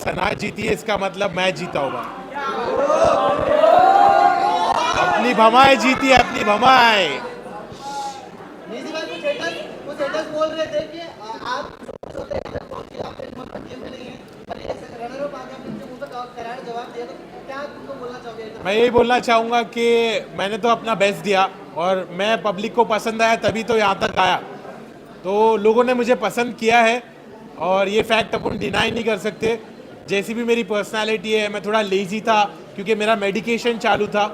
सना जीती है इसका मतलब मैं जीता होगा। अपनी भमाए जीती है, अपनी भमाए। निजी भाई कुछ haters बोल रहे थे कि आप होते हैं जब पहुंचे आपके मतलब टीम में नहीं है, पर ये रनर अप आके आपने मुंह पे करारा जवाब दिया, तो क्या तुमको बोलना चाहोगे? मैं यही बोलना चाहूँगा कि मैंने तो अपना बेस्ट दिया और मैं पब्लिक को पसंद आया तभी तो यहाँ तक आया। तो लोगों ने मुझे पसंद किया है और ये फैक्ट अपन डिनाई नहीं कर सकते। जैसी भी मेरी पर्सनालिटी है, मैं थोड़ा लेजी था क्योंकि मेरा मेडिकेशन चालू था,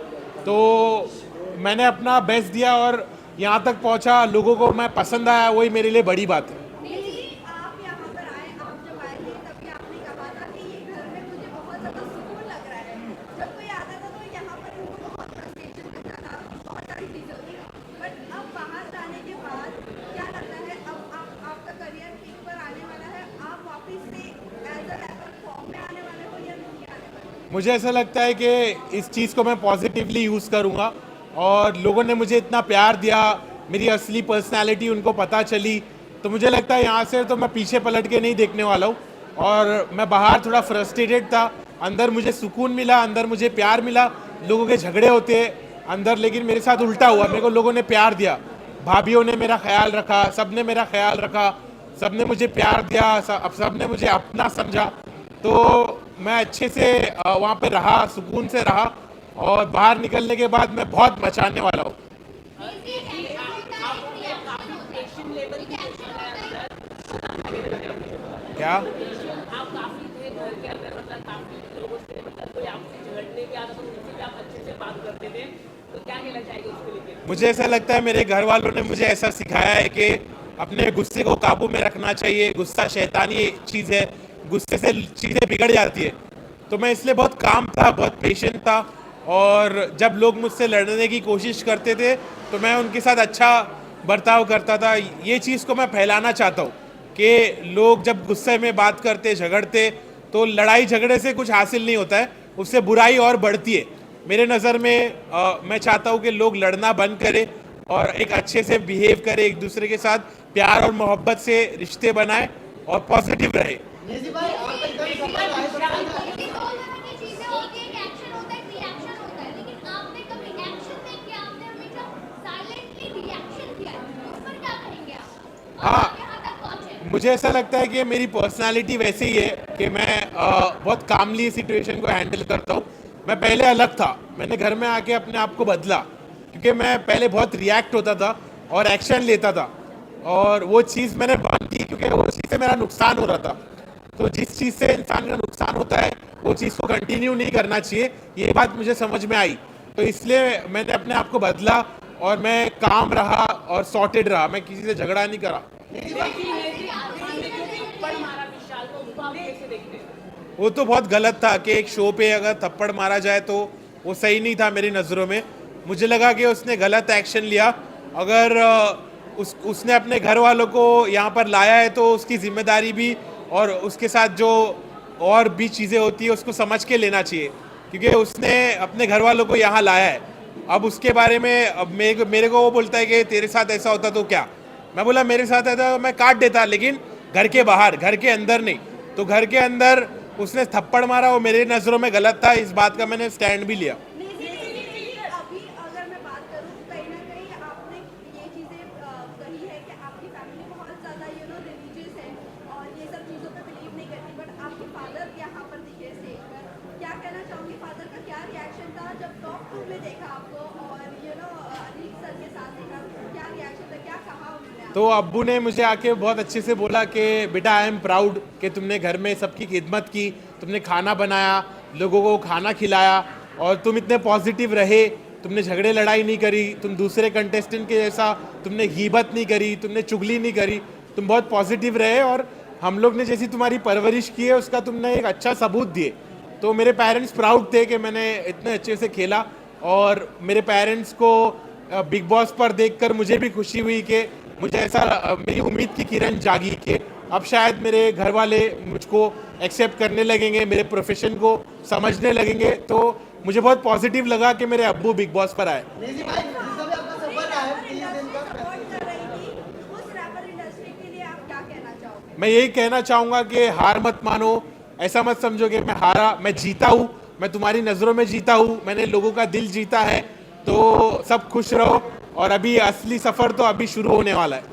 तो मैंने अपना बेस्ट दिया और यहाँ तक पहुँचा, लोगों को मैं पसंद आया, वही मेरे लिए बड़ी बात है। आप यहाँ पर आए, आप जब आए थे तभी आपने कहा था कि ये घर में मुझे बहुत ज़्यादा सुकून लग रहा है। जब कोई आता था तो यहाँ पर इनको बहुत फ्रस्ट्रेशन लगता था, बहुत सारी चीज़ें होती थी। बट अब बाहर जाने के बाद क्या लगता है, अब आपका करियर पीक पर आने वाला है, आप वापस से एज अ रैपर फॉर्म में आने वाले हो या नहीं आने वाले? मुझे ऐसा लगता है कि इस चीज़ को मैं पॉजिटिवली यूज़ करूँगा और लोगों ने मुझे इतना प्यार दिया, मेरी असली पर्सनालिटी उनको पता चली, तो मुझे लगता है यहाँ से तो मैं पीछे पलट के नहीं देखने वाला हूँ। और मैं बाहर थोड़ा फ्रस्ट्रेटेड था, अंदर मुझे सुकून मिला, अंदर मुझे प्यार मिला। लोगों के झगड़े होते हैं अंदर, लेकिन मेरे साथ उल्टा हुआ, मेरे को लोगों ने प्यार दिया, भाभीियों ने मेरा ख्याल रखा, सब ने मेरा ख्याल रखा, सब ने मुझे प्यार दिया, सब ने मुझे अपना समझा। तो मैं अच्छे से वहाँ पे रहा, सुकून से रहा और बाहर निकलने के बाद मैं बहुत मचाने वाला हूँ। क्या आप काफी थे घर के अंदर, मतलब काफी लोगों से, मतलब कोई आपसे झगड़ने के आता तो उनसे भी आप अच्छे से बात करते थे, तो क्या कहना चाहेंगे उसको लेकर? मुझे ऐसा लगता है मेरे घर वालों ने मुझे ऐसा सिखाया है कि अपने गुस्से को काबू में रखना चाहिए। गुस्सा शैतानी चीज़ है, गुस्से से चीज़ें बिगड़ जाती है। तो मैं इसलिए बहुत काम था, बहुत पेशेंट था और जब लोग मुझसे लड़ने की कोशिश करते थे तो मैं उनके साथ अच्छा बर्ताव करता था। ये चीज़ को मैं फैलाना चाहता हूँ कि लोग जब गुस्से में बात करते, झगड़ते, तो लड़ाई झगड़े से कुछ हासिल नहीं होता है, उससे बुराई और बढ़ती है। मेरे नज़र में मैं चाहता हूँ कि लोग लड़ना बंद करें और एक अच्छे से बिहेव करें, एक दूसरे के साथ प्यार और मोहब्बत से रिश्ते बनाएं और पॉजिटिव रहे। निजी भाई आप एकदम सफल आए तो ये दो तरह की चीजें होती है, एक एक्शन होता है, एक रिएक्शन होता है, लेकिन आपने कभी एक्शन नहीं किया, आपने हमेशा साइलेंटली रिएक्शन किया है। उस पर क्या कहेंगे आप? हाँ, आप यहाँ तक पहुंचे। मुझे ऐसा लगता है कि मेरी पर्सनालिटी वैसे ही है कि मैं बहुत कामली सिचुएशन को हैंडल करता हूँ। मैं पहले अलग था, मैंने घर में आके अपने आप को बदला क्योंकि मैं पहले बहुत रिएक्ट होता था और एक्शन लेता था और वो चीज़ मैंने बंद की क्योंकि वो चीज़ से मेरा नुकसान हो रहा था। तो जिस चीज़ से इंसान का नुकसान होता है वो चीज़ को कंटिन्यू नहीं करना चाहिए, ये बात मुझे समझ में आई। तो इसलिए मैंने अपने आप को बदला और मैं काम रहा और सॉर्टेड रहा, मैं किसी से झगड़ा नहीं करा। थप्पड़ मारा विशाल को, उसको आप कैसे देखते हैं? वो तो बहुत गलत था कि एक शो पे अगर थप्पड़ मारा जाए तो वो सही नहीं था मेरी नज़रों में। मुझे लगा कि उसने गलत एक्शन लिया। अगर उसने अपने घर वालों को यहाँ पर लाया है तो उसकी जिम्मेदारी भी और उसके साथ जो और भी चीज़ें होती है उसको समझ के लेना चाहिए क्योंकि उसने अपने घर वालों को यहाँ लाया है। अब उसके बारे में अब मेरे को वो बोलता है कि तेरे साथ ऐसा होता तो क्या। मैं बोला मेरे साथ ऐसा तो मैं काट देता, लेकिन घर के बाहर, घर के अंदर नहीं। तो घर के अंदर उसने थप्पड़ मारा, वो मेरे नज़रों में गलत था, इस बात का मैंने स्टैंड भी लिया। अभी अगर मैं बात करूँ, कहीं ना कहीं आपने ये चीज़ें कही है कि आपकी फैमिली बहुत ज़्यादा रिलीजियस है और ये सब चीज़ों पे बिलीव नहीं करती, बट आपके फादर यहाँ पर दिखे स्टेज पर। क्या कहना चाहूँगी, फादर का क्या रिएक्शन था जब टॉप 2 में देखा आपको और अनिल सर के साथ देखा? क्या रिएक्शन था, क्या कहा उन्होंने? तो अब्बू ने मुझे आके बहुत अच्छे से बोला कि बेटा आई एम प्राउड कि तुमने घर में सबकी खिदमत की, तुमने खाना बनाया, लोगों को खाना खिलाया और तुम इतने पॉजिटिव रहे, तुमने झगड़े लड़ाई नहीं करी, तुम दूसरे कंटेस्टेंट के जैसा तुमने गीबत नहीं करी, तुमने चुगली नहीं करी, तुम बहुत पॉजिटिव रहे और हम लोग ने जैसी तुम्हारी परवरिश की है उसका तुमने एक अच्छा सबूत दिए। तो मेरे पेरेंट्स प्राउड थे कि मैंने इतने अच्छे से खेला और मेरे पेरेंट्स को बिग बॉस पर देखकर मुझे भी खुशी हुई कि मुझे ऐसा मेरी उम्मीद की किरण जागी कि अब शायद मेरे घर वाले मुझको एक्सेप्ट करने लगेंगे, मेरे प्रोफेशन को समझने लगेंगे। तो मुझे बहुत पॉजिटिव लगा कि मेरे अब्बू बिग बॉस पर आए। निजी भाई जिसका भी आपका सफर रहा है 30 दिन का सपोर्ट कर रही थी, उस रैपर इंडस्ट्री के लिए आप क्या कहना चाहोगे? मैं यही कहना चाहूँगा कि हार मत मानो, ऐसा मत समझो कि मैं हारा, मैं जीता हूँ, मैं तुम्हारी नज़रों में जीता हूँ, मैंने लोगों का दिल जीता है। तो सब खुश रहो और अभी असली सफ़र तो अभी शुरू होने वाला है।